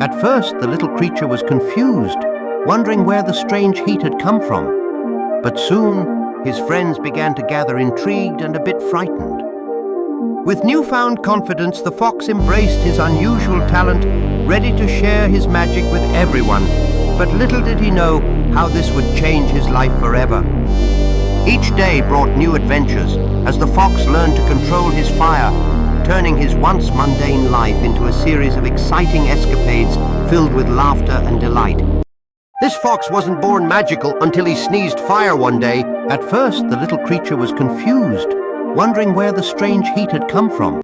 At first, the little creature was confused, wondering where the strange heat had come from. But soon, his friends began to gather, intrigued and a bit frightened. With newfound confidence, the fox embraced his unusual talent, ready to share his magic with everyone. But little did he know how this would change his life forever. Each day brought new adventures as the fox learned to control his fire, turning his once mundane life into a series of exciting escapades filled with laughter and delight. This fox wasn't born magical until he sneezed fire one day. At first, the little creature was confused, wondering where the strange heat had come from.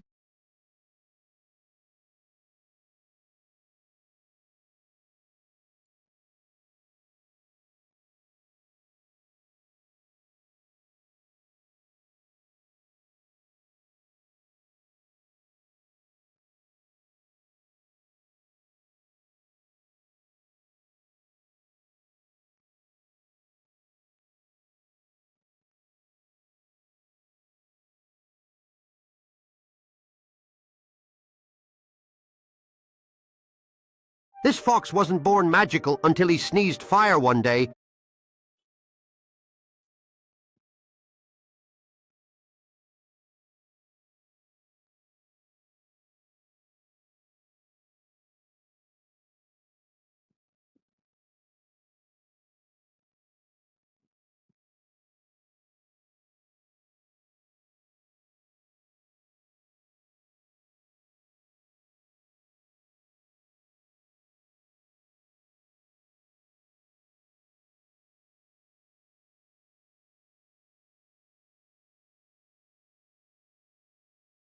This fox wasn't born magical until he sneezed fire one day.